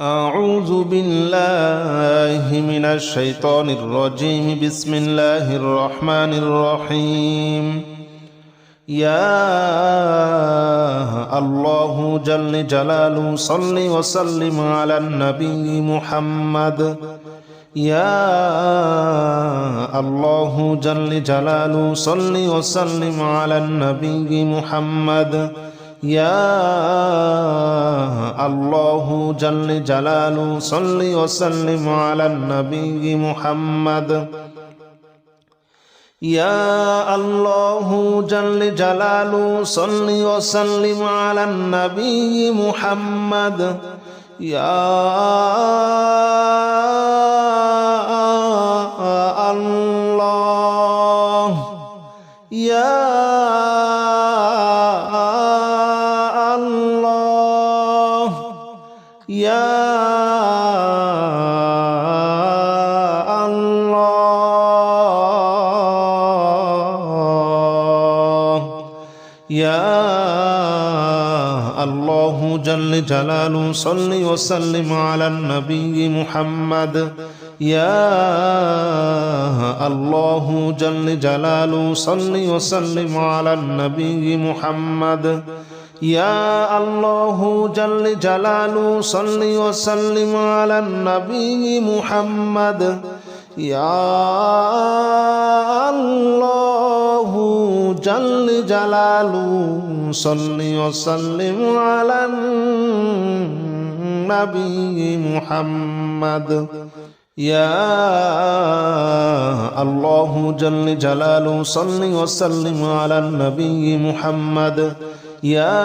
أعوذ بالله من الشيطان الرجيم. بسم الله الرحمن الرحيم. يا الله جل جلاله صل وسلم على النبي محمد. يا الله جل جلاله صل وسلم على النبي محمد. يا الله جل جلاله صل وسلم على النبي محمد. يا الله جل جلاله صل وسلم على النبي محمد. يا الله يا يا الله يا الله جل جلاله صل وسلم على النبي محمد. يا الله جل جلاله صل وسلم على النبي محمد. يا الله جل جلاله صل وسلم على النبي محمد. يا الله جل جلاله صل وسلم على النبي محمد. يا الله جل جلاله صل وسلم على النبي محمد. يا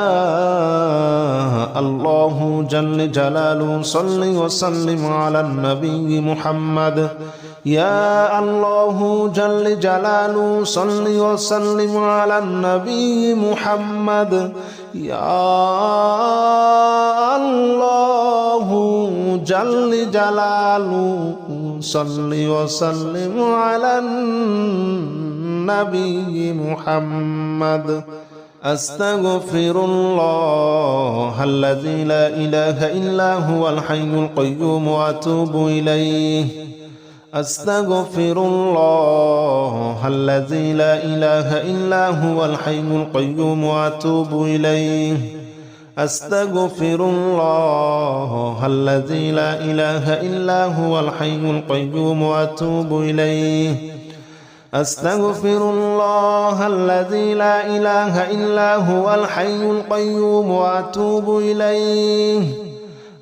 الله جل جلاله صل وسلم على النبي محمد. يا الله جل جلاله صل وسلم على النبي محمد. يا الله جل جلاله صل وسلم على النبي محمد. أستغفر الله الذي لا إله إلا هو الحي القيوم وأتوب إليه. أستغفر الله الذي لا إله إلا هو الحي القيوم وأتوب إليه. أستغفر الله الذي لا إله إلا هو الحي القيوم وأتوب إليه. أستغفر الله الذي لا إله إلا هو الحي القيوم وأتوب إليه.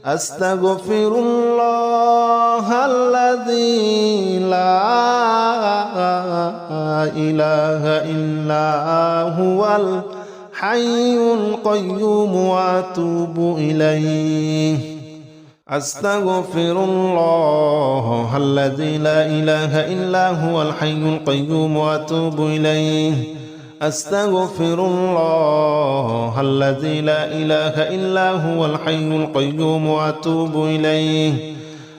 أستغفر الله الذي لا إله إلا هو الحي القيوم وأتوب إليه. أستغفر الله الذي لا إله إلا هو الحي القيوم وأتوب إليه. أستغفر الله الذي لا إله إلا هو الحي القيوم وأتوب إليه.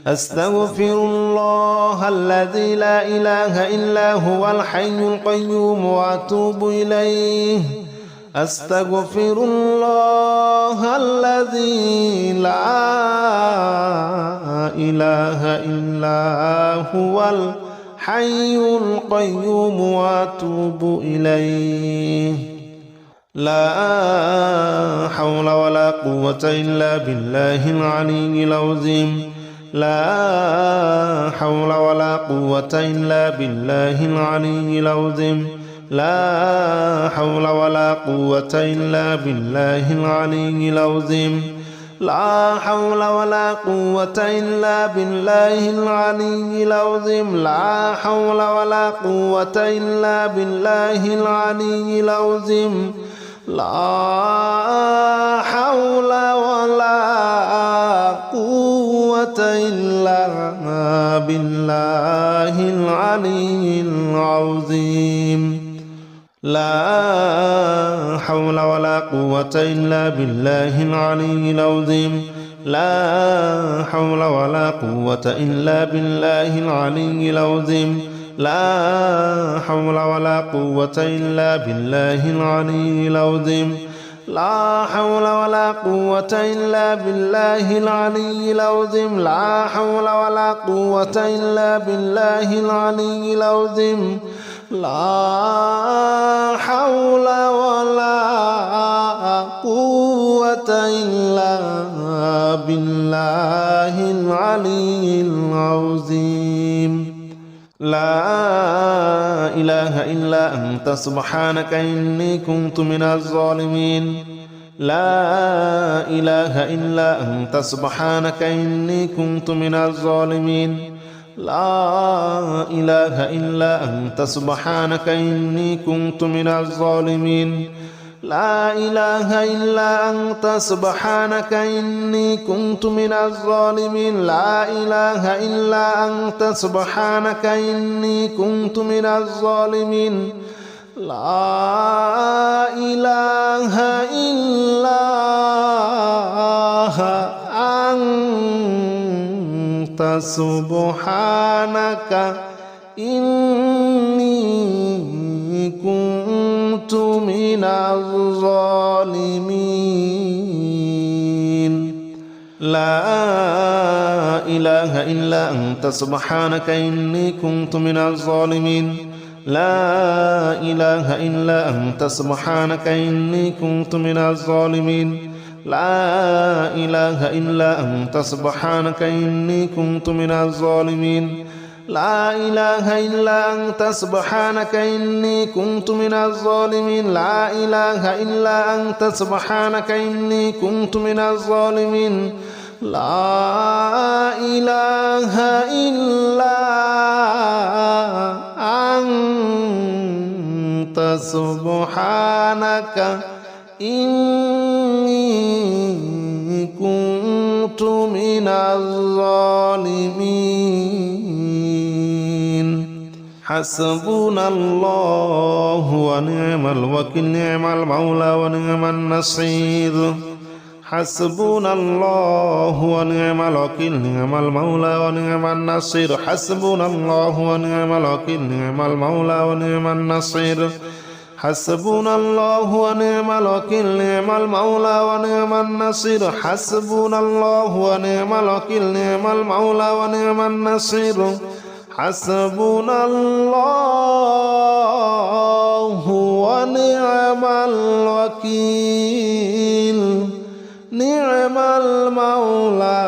أستغفر الله الذي لا إله إلا هو الحي القيوم وأتوب إليه. أستغفر الله الذي لا إله إلا هو الحي القيوم وأتوب إليه. لا حول ولا قوة إلا بالله العلي العظيم. لا حول ولا قوة إلا بالله العلي العظيم. لا حول ولا قوة إلا بالله العلي العظيم. لا حول ولا قوة إلا بالله العلي العظيم. لا حول ولا قوة إلا بالله العلي العظيم. لا حول ولا قوة إلا بالله العلي العظيم. لا حول ولا قوة إلا بالله العلي العظيم. لا حول ولا قوة إلا بالله العلي العظيم. لا حول ولا قوة إلا بالله العلي العظيم. لا حول ولا قوة إلا بالله العلي العظيم لا حول ولا قوة إلا بالله العلي العظيم لا حول ولا قوة إلا بالله العلي العظيم لا إله إلا أنت سبحانك إني كنت من الظالمين لا إله إلا أنت سبحانك إني كنت من الظالمين لا إله إلا أنت سبحانك إني كنت من الظالمين لا إله إلا أنت سبحانك إني كنت من الظالمين لا إله إلا أنت سبحانك إني كنت من الظالمين لا إله إلا أنت سبحانك إني كنت من الظالمين لا إله إلا أنت سبحانك إني كنت من الظالمين لا إله إلا أنت سبحانك إني كنت من الظالمين لا إله إلا أنت سبحانك إني كنت من الظالمين لا إله إلا أنت سبحانك إني كنت من الظالمين لا إله إلا أنت سبحانك إني كنت من الظالمين لا إله إلا أنت سبحانك إني كنت من الظالمين حسبنا الله ونعم الوكيل نعم المولى ونعم النصير حسبنا الله ونعم الوكيل نعم المولى ونعم النصير حسبنا الله ونعم الوكيل نعم المولى ونعم النصير حسبنا الله ونعم الوكيل نعم المولى ونعم النصير حسبنا الله ونعم الوكيل نعم المولى ونعم النصير حسبنا الله ونعم الوكيل نعم المولى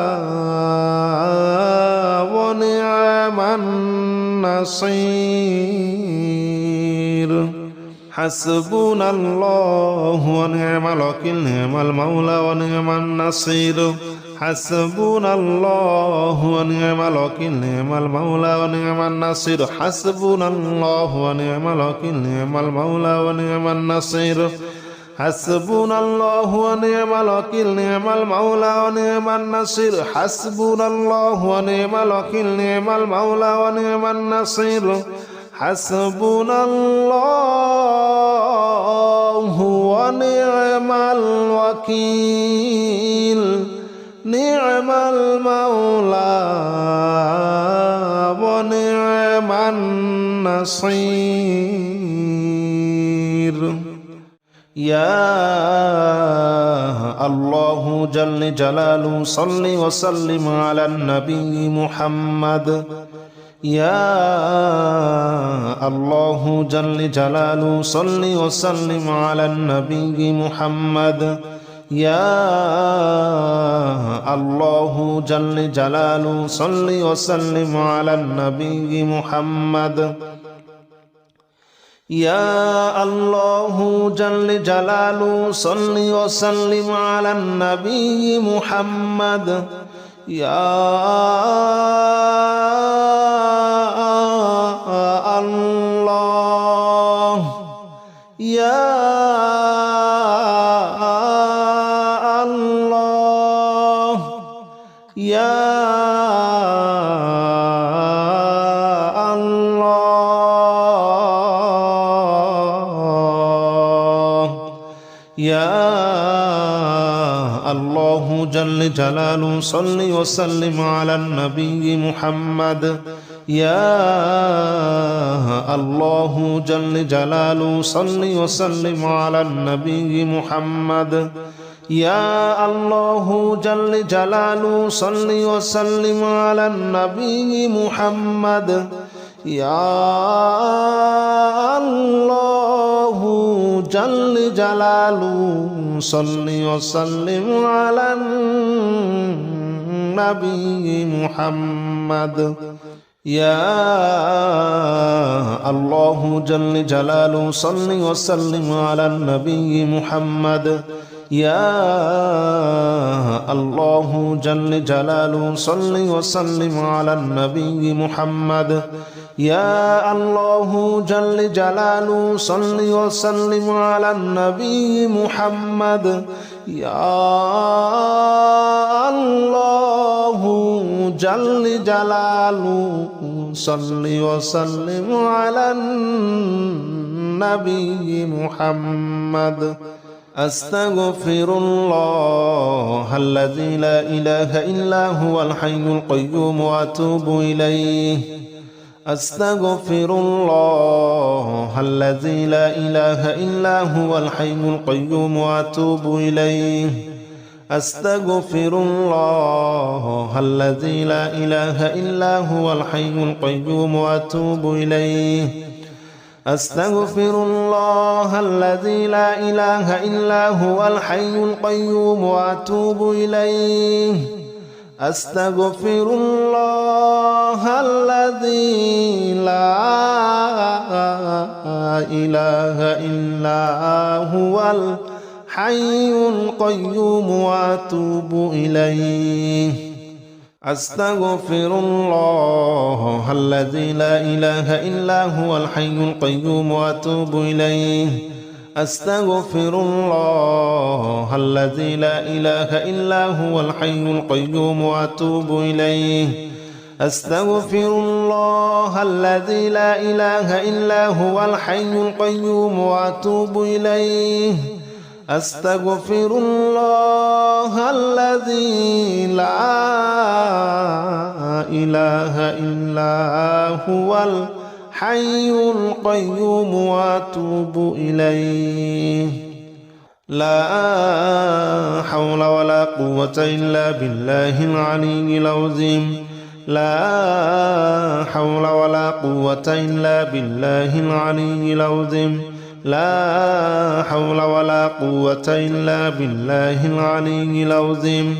ونعم النصير حسبنا الله ونعم الوكيل نعم المولى ونعم النصير حسبنا الله ونعم الوكيل نعم المولى ونعم النصير حسبنا الله ونعم الوكيل نعم المولى ونعم النصير حسبنا الله ونعم الوكيل نعم المولى ونعم النصير حسبنا الله ونعم الوكيل نعم المولى ونعم النصير حسبنا الله ونعم الوكيل نعم المولى ونعم النصير يا الله جل جلاله صل وسلم على النبي محمد يا الله جل جلاله صل وسلم على النبي محمد يا الله جل جلاله صل وسلم على النبي محمد يا الله جل جلاله صل وسلم على النبي محمد يا الله يا الله يا يا الله جل جلاله صل وسلم على النبي محمد يا الله جل جلاله صل وسلم على النبي محمد يا الله جل جلاله صل وسلم على النبي محمد يا الله جل جلاله صل وسلم على النبي محمد يا الله جل جلاله صل وسلم على النبي محمد يا الله جل جلاله صل وسلم على النبي محمد يا الله جل جلاله صل وسلم على النبي محمد يا الله جل جلاله صل وسلم على النبي محمد أستغفر الله الذي لا إله إلا هو الحي القيوم وأتوب إليه أستغفر الله الذي لا إله إلا هو الحي القيوم وأتوب إليه أستغفر الله الذي لا إله إلا هو الحي القيوم وأتوب إليه أستغفر الله الذي لا إله إلا هو الحي القيوم وأتوب إليه أستغفر الله الذي لا إله إلا هو الحي القيوم وأتوب إليه أستغفر الله الذي لا إله إلا هو الحي القيوم وأتوب إليه أستغفر الله الذي لا إله إلا هو الحي القيوم وأتوب إليه أستغفر الله الذي لا إله إلا هو الحي القيوم وأتوب إليه أستغفر الله الذي لا إله إلا هو الحي القيوم وأتوب إليه لا حول ولا قوة إلا بالله العلي العظيم لا حول ولا قوة إلا بالله العلي العظيم لا حول ولا قوة إلا بالله العلي العظيم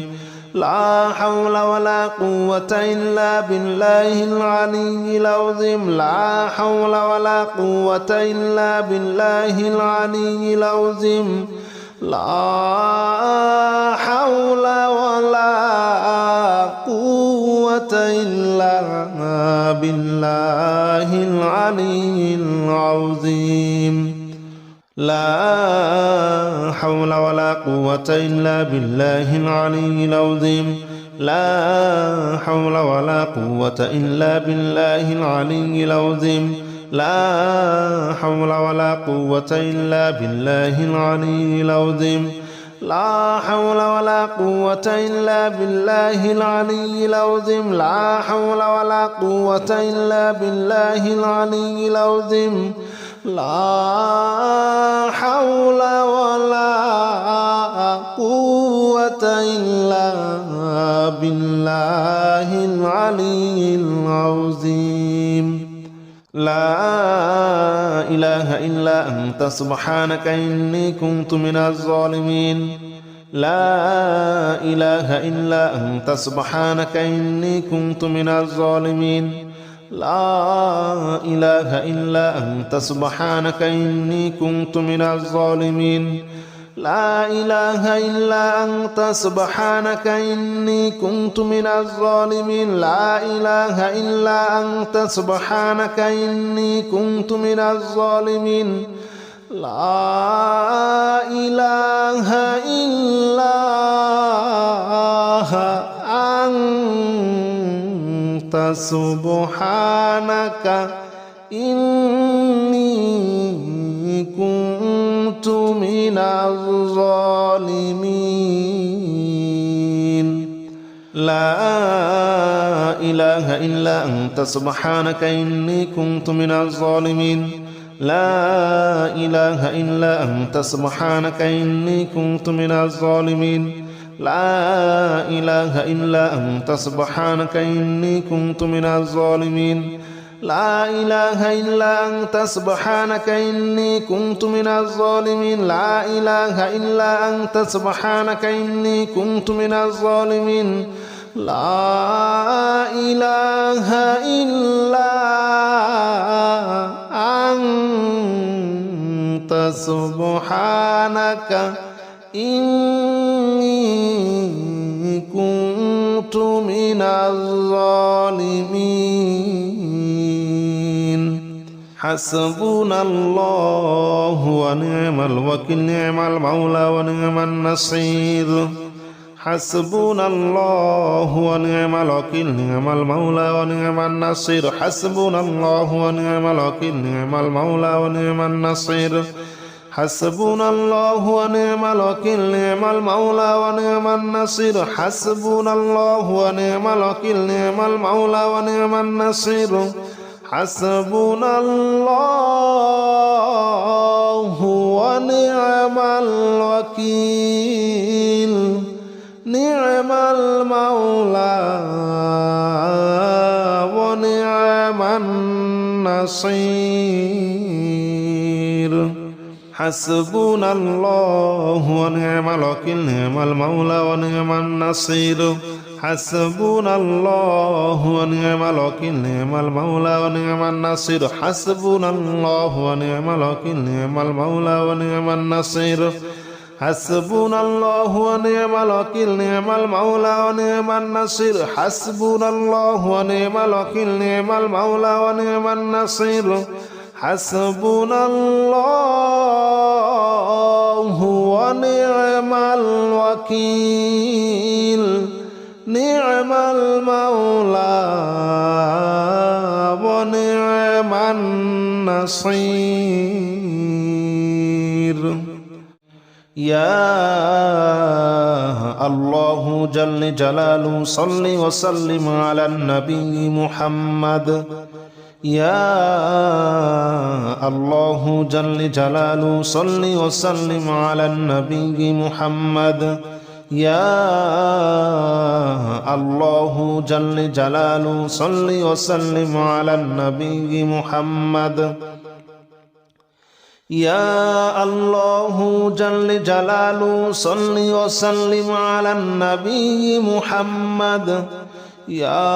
لا حول ولا قوة إلا بالله العلي العظيم لا حول ولا قوة إلا بالله العلي العظيم لا حول ولا قوة إلا بالله العلي العظيم لا حول ولا قوة إلا بالله العلي العظيم لا حول ولا قوة إلا بالله العلي العظيم لا حول ولا قوة إلا بالله العلي العظيم لا حول ولا قوة إلا بالله العلي العظيم لا حول ولا قوة إلا بالله العلي العظيم لا حول ولا قوة إلا بالله العلي العظيم لا إله إلا أنت سبحانك إني كنت من الظالمين لا إله إلا أنت سبحانك إني كنت من الظالمين لا إله إلا أنت سبحانك إني كنت من الظالمين لا إله إلا أنت سبحانك إني كنت من الظالمين لا إله إلا أنت سبحانك إني كنت من الظالمين لا إله إلا أنت سبحانك إني كنت من الظالمين لا إله إلا أنت سبحانك إني كنت من الظالمين لا إله إلا أنت سبحانك إني كنت من الظالمين لا إله إلا أنت سبحانك إني كنت من الظالمين لا إله إلا أنت سبحانك إني كنت من الظالمين لا إله إلا أنت سبحانك إني كنت من الظالمين لا إله إلا أنت سبحانك إني كنت من الظالمين حسبنا الله ونعم الوكيل نعم المولى ونعم النصير حسبنا الله ونعم الوكيل نعم المولى ونعم النصير حسبنا الله ونعم الوكيل نعم المولى ونعم النصير حسبنا الله ونعم الوكيل نعم المولى ونعم النصير حسبنا الله ونعم الوكيل نعم المولى ونعم النصير حسبنا الله ونعم الوكيل نعم المولى ونعم النصير حسبنا الله ونعم الوكيل نعم المولى ونعم النصير حسبنا الله ونعم الوكيل نعم المولى ونعم النصير حسبنا الله ونعم الوكيل نعم المولى ونعم النصير حسبنا الله ونعم الوكيل نعم المولى ونعم النصير حسبنا الله ونعم الوكيل نعم المولى ونعم النصير حسبنا الله ونعم الوكيل نعم المولى ونعم النصير يا الله جل جلاله صل وسلم على النبي محمد يا الله جل جلاله صل وسلم على النبي محمد يا الله جل جلاله صل وسلم على النبي محمد يا الله جل جلاله صل وسلم على النبي محمد يا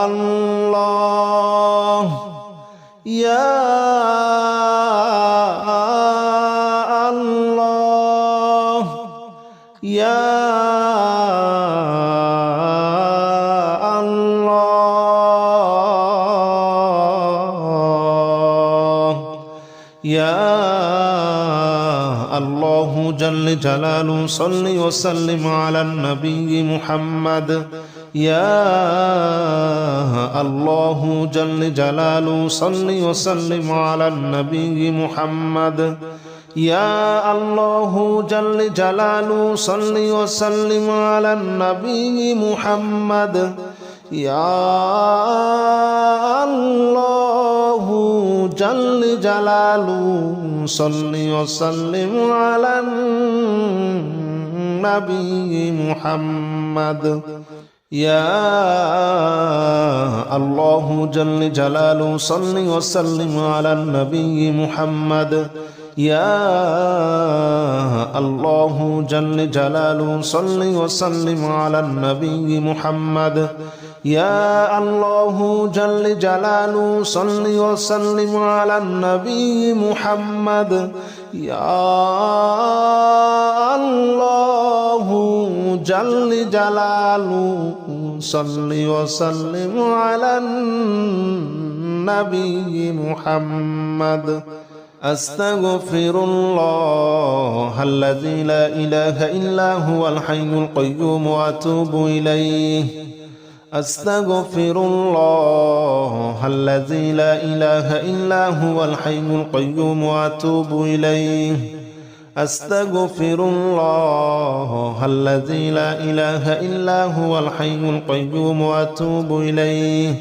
الله يا الله يا يا الله جل جلاله صل وسلم على النبي محمد يا الله جل جلاله صل وسلم على النبي محمد يا الله جل جلاله صل وسلم على النبي محمد يا الله جل جلاله صل وسلم على النبي محمد يا الله جل جلاله صل وسلم على النبي محمد يا الله جل جلاله صل وسلم على النبي محمد يا الله جل جلاله صل وسلم على النبي محمد يا الله جل جلاله صل وسلم على النبي محمد أستغفر الله الذي لا إله إلا هو الحي القيوم وأتوب إليه أستغفر الله الذي لا إله إلا هو الحي القيوم وأتوب إليه أستغفر الله الذي لا إله إلا هو الحي القيوم وأتوب إليه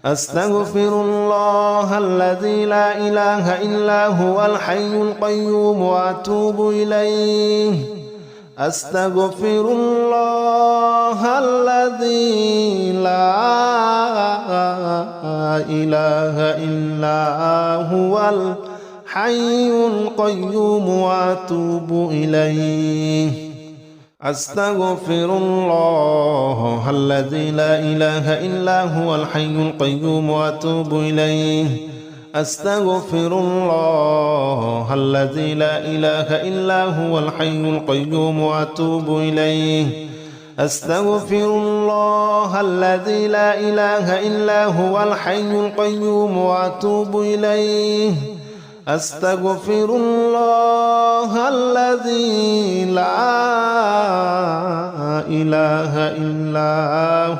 أستغفر الله الذي لا إله إلا هو الحي القيوم وأتوب إليه أستغفر الله الذي لا إله إلا هو الحي القيوم وأتوب إليه أستغفر الله الذي لا إله إلا هو الحي القيوم وأتوب إليه أستغفر الله الذي لا إله إلا هو الحي القيوم وأتوب إليه أستغفر الله الذي لا إله إلا هو الحي القيوم وأتوب إليه أستغفر الله الذي لا إله إلا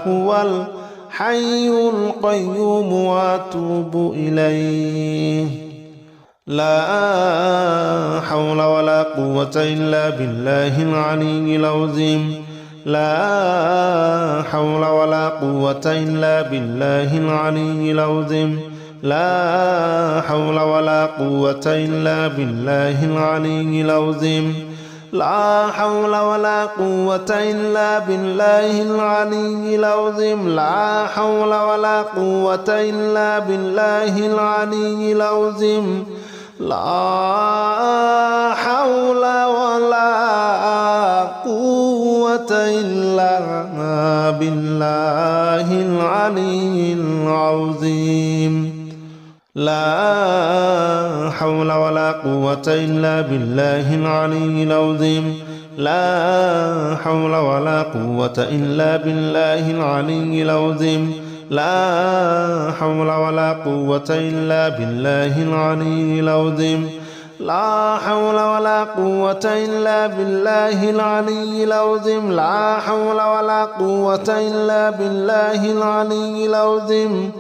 هو الحي القيوم وأتوب إليه لا حول ولا قوة إلا بالله العلي العظيم لا حول ولا قوة إلا بالله العلي العظيم لا حول ولا قوة إلا بالله العلي العظيم لا حول ولا قوة إلا بالله العلي العظيم لا حول ولا قوة إلا بالله العلي العظيم لا حول ولا قوة إلا بالله العلي العظيم لا حول ولا قوة إلا بالله العلي العظيم لا حول ولا قوة إلا بالله العلي العظيم لا حول ولا قوة إلا بالله العلي العظيم لا حول ولا قوة إلا بالله العلي العظيم لا حول ولا قوة إلا بالله العلي العظيم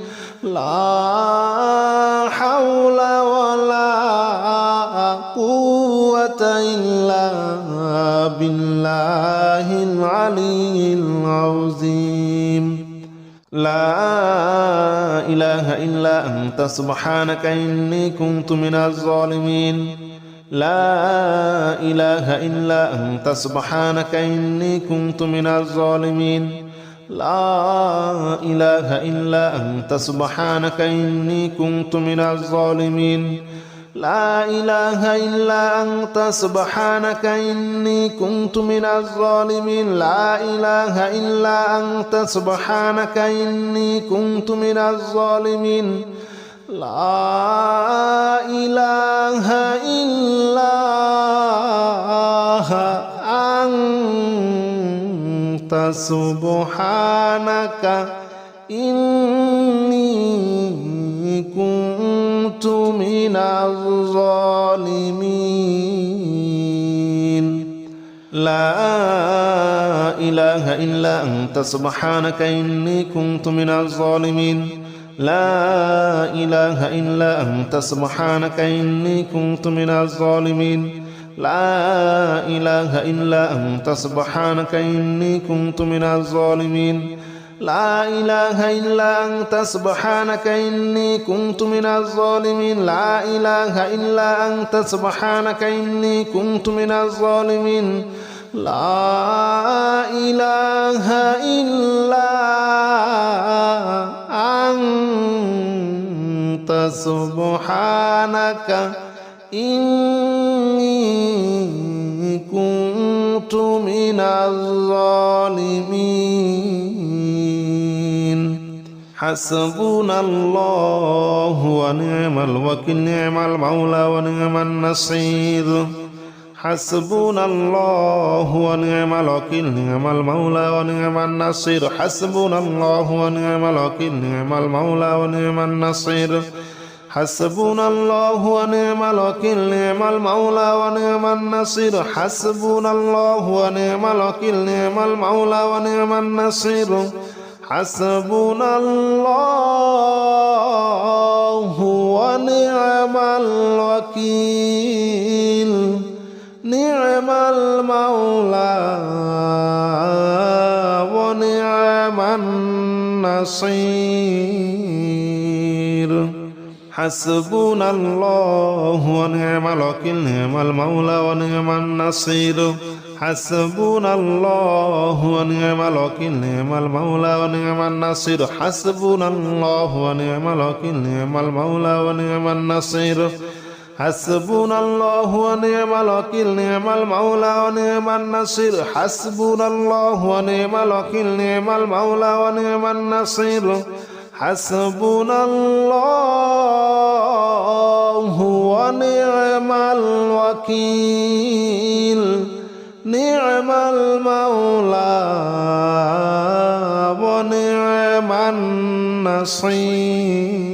لا حول ولا قوة إلا بالله العلي العظيم لا إله إلا أنت سبحانك إني كنت من الظالمين لا إله إلا أنت سبحانك إني كنت من الظالمين لا إله إلا أنت سبحانك إني كنت من الظالمين لا إله إلا أنت سبحانك إني كنت من الظالمين لا إله إلا أنت سبحانك إني كنت من الظالمين لا إله إلا أنت سبحانك إني كنت من الظالمين لا إله إلا أنت سبحانك إني كنت من الظالمين لا إله إلا أنت سبحانك إني كنت من الظالمين لا إله إلا أنت سبحانك إني كنت من الظالمين لا إله إلا أنت سبحانك إني كنت من الظالمين لا إله إلا أنت سبحانك إني كنت من الظالمين لا إله إلا أنت سبحانك إني كنت من الظالمين حسبنا الله ونعم الوكيل نعم المولى ونعم النصير حسبنا الله ونعم الوكيل نعم المولى ونعم النصير حسبنا الله ونعم الوكيل نعم المولى ونعم النصير حسبنا الله ونعم الوكيل نعم المولى ونعم النصير حسبنا الله ونعم الوكيل نعم المولى ونعم النصير حسبنا الله ونعم الوكيل نعم المولى ونعم النصير حسبنا الله ونعم الوكيل نعم المولى ونعم النصير حسبنا الله ونعم الوكيل نعم المولى ونعم النصير حسبنا الله ونعم الوكيل نعم المولى ونعم النصير حسبنا الله ونعم الوكيل نعم المولى ونعم النصير حسبنا الله ونعم الوكيل نعم المولى ونعم النصير حسبنا الله ونعم الوكيل نعم المولى ونعم النصير